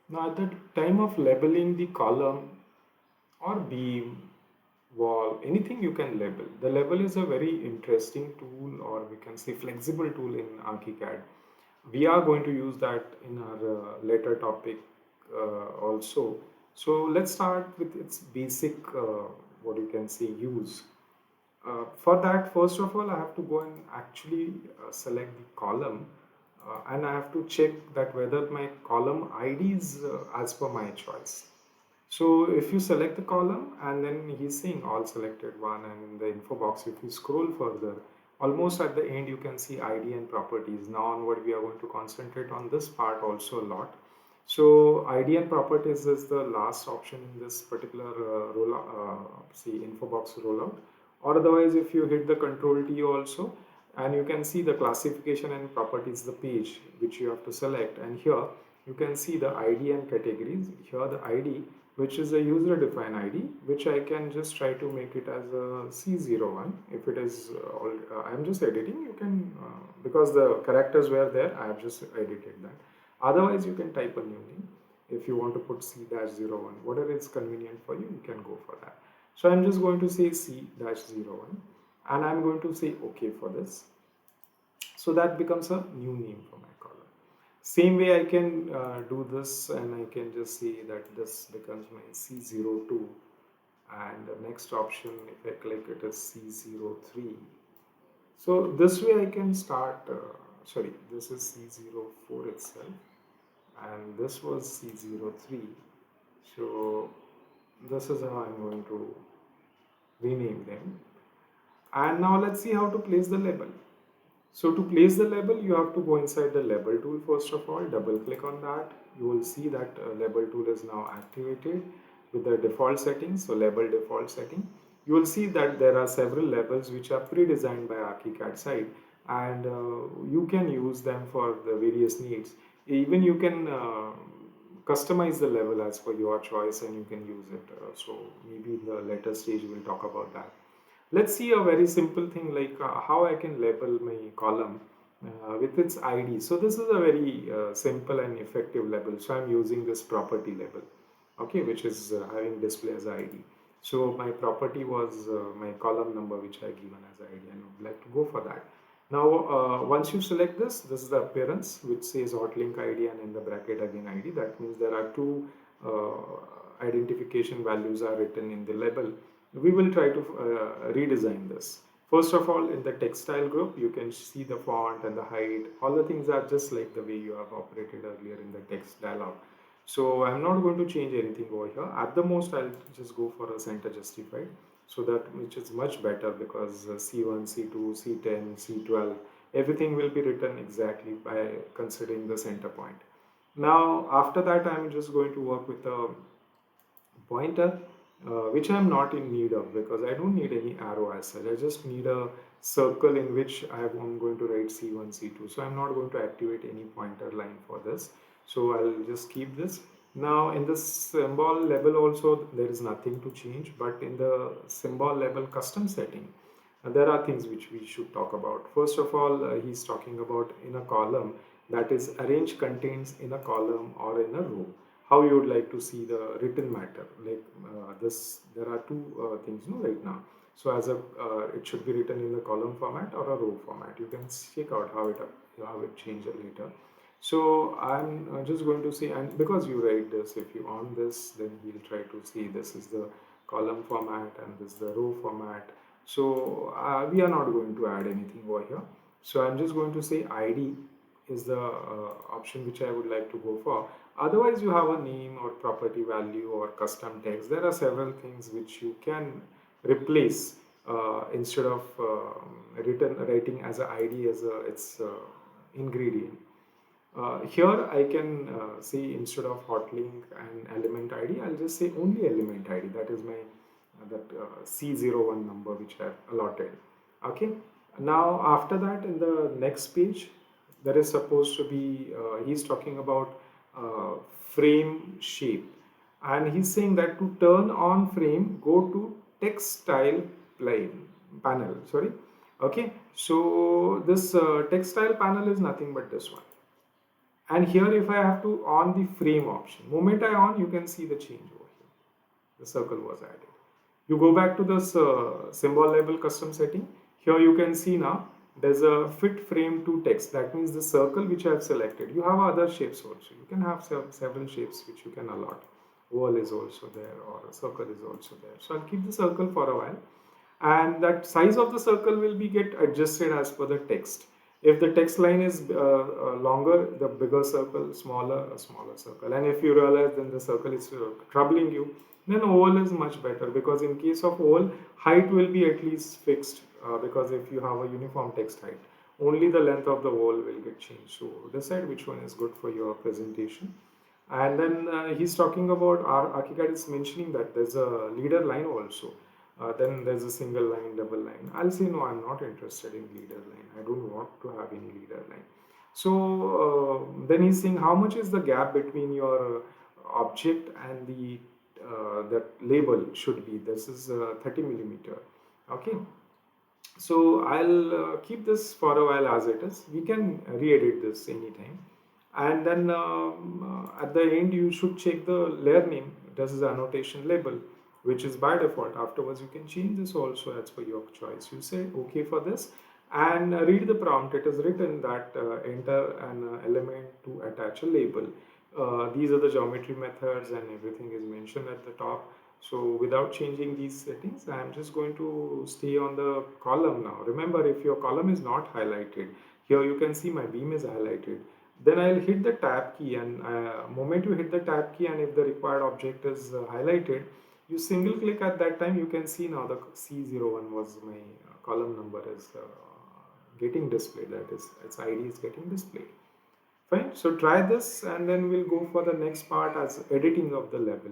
Now, at the time of labeling the column or beam, wall, anything you can label. The label is a very interesting tool, or we can say flexible tool in ArchiCAD. We are going to use that in our later topic also. So let's start with its basic, what you can say, use. For that, first of all, I have to go and actually select the column, and I have to check that whether my column ID is as per my choice. So if you select the column and then he's saying all selected one, and in the info box, if you scroll further, almost at the end you can see ID and properties. Now onward we are going to concentrate on this part also a lot. So ID and properties is the last option in this particular see info box rollout. Or otherwise, if you hit the Control T also, and you can see the classification and properties, the page which you have to select, and here you can see the ID and categories. Here the ID, which is a user defined ID, which I can just try to make it as a C01. If it is I'm just editing, you can because the characters were there, I have just edited that. Otherwise, you can type a new name. If you want to put C-01, whatever is convenient for you, you can go for that. So I'm just going to say C-01, and I'm going to say OK for this. So that becomes a new name for my column. Same way I can do this, and I can just say that this becomes my C02, and the next option, if I click it, is C03. So this way I can start, sorry, this is C04 itself, and this was C03. So this is how I'm going to rename them. And now let's see how to place the label. So to place the label, you have to go inside the label tool first of all, double click on that. You will see that label tool is now activated with the default settings. So label default setting. You will see that there are several labels which are pre-designed by ArchiCAD site, and you can use them for the various needs. Even you can customize the label as per your choice, and you can use it. So maybe in the later stage we'll talk about that. Let's see a very simple thing like how I can label my column with its ID. So this is a very simple and effective label. So I'm using this property label, okay, which is having display as ID. So my property was my column number which I given as ID, and I would like to go for that. Now, once you select this is the appearance which says hotlink ID and in the bracket again ID. That means there are two identification values are written in the label. We will try to redesign this. First of all, in the textile group, you can see the font and the height. All the things are just like the way you have operated earlier in the text dialog. So I'm not going to change anything over here. At the most, I'll just go for a center justified. So that which is much better because C1, C2, C10, C12, everything will be written exactly by considering the center point. Now, after that, I'm just going to work with a pointer, which I'm not in need of because I don't need any arrow as such. I just need a circle in which I'm going to write C1, C2. So I'm not going to activate any pointer line for this. So I'll just keep this. Now in the symbol level also there is nothing to change, but in the symbol level custom setting, there are things which we should talk about. First of all, he's talking about in a column, that is arrange contents in a column or in a row. How you would like to see the written matter, like this there are two things no right now. So as a it should be written in the column format or a row format. You can check out how it changes later. So I'm just going to say, and because you write this, if you on this, then he'll try to see this is the column format and this is the row format. So we are not going to add anything over here. So I'm just going to say ID is the option which I would like to go for. Otherwise, you have a name or property value or custom text. There are several things which you can replace instead of writing as an ID as its ingredient. Here I can say instead of hotlink and element ID, I'll just say only element ID. That is my that C01 number which I have allotted. Okay. Now after that, in the next page, there is supposed to be he's talking about frame shape, and he's saying that to turn on frame, go to text style plane panel. Sorry. Okay. So this text style panel is nothing but this one. And here if I have to on the frame option, moment I on, you can see the change over here. The circle was added. You go back to this symbol label custom setting. Here you can see now there's a fit frame to text. That means the circle which I have selected. You have other shapes also. You can have several shapes which you can allot. Oval is also there or a circle is also there. So I'll keep the circle for a while, and that size of the circle will be get adjusted as per the text. If the text line is longer, the bigger circle, smaller, a smaller circle. And if you realize then the circle is troubling you, then oval is much better, because in case of oval, height will be at least fixed, because if you have a uniform text height, only the length of the oval will get changed. So decide which one is good for your presentation. And then he's talking about our Archicad is mentioning that there's a leader line also. Then there's a single line, double line. I'll say no, I'm not interested in leader line. I don't want to have any leader line. So then he's saying how much is the gap between your object and the that label should be. This is 30 millimeter. Okay. So I'll keep this for a while as it is. We can re-edit this anytime. And then at the end you should check the layer name. This is annotation label, which is by default. Afterwards you can change this also as per your choice. You say okay for this and read the prompt. It is written that enter an element to attach a label. These are the geometry methods and everything is mentioned at the top. So without changing these settings, I am just going to stay on the column now. Remember, if your column is not highlighted, here you can see my beam is highlighted. Then I'll hit the tab key, and moment you hit the tab key and if the required object is highlighted, you single click at that time, you can see now the C01 was my column number is getting displayed, that is its ID is getting displayed. Fine, so try this and then we'll go for the next part as editing of the label.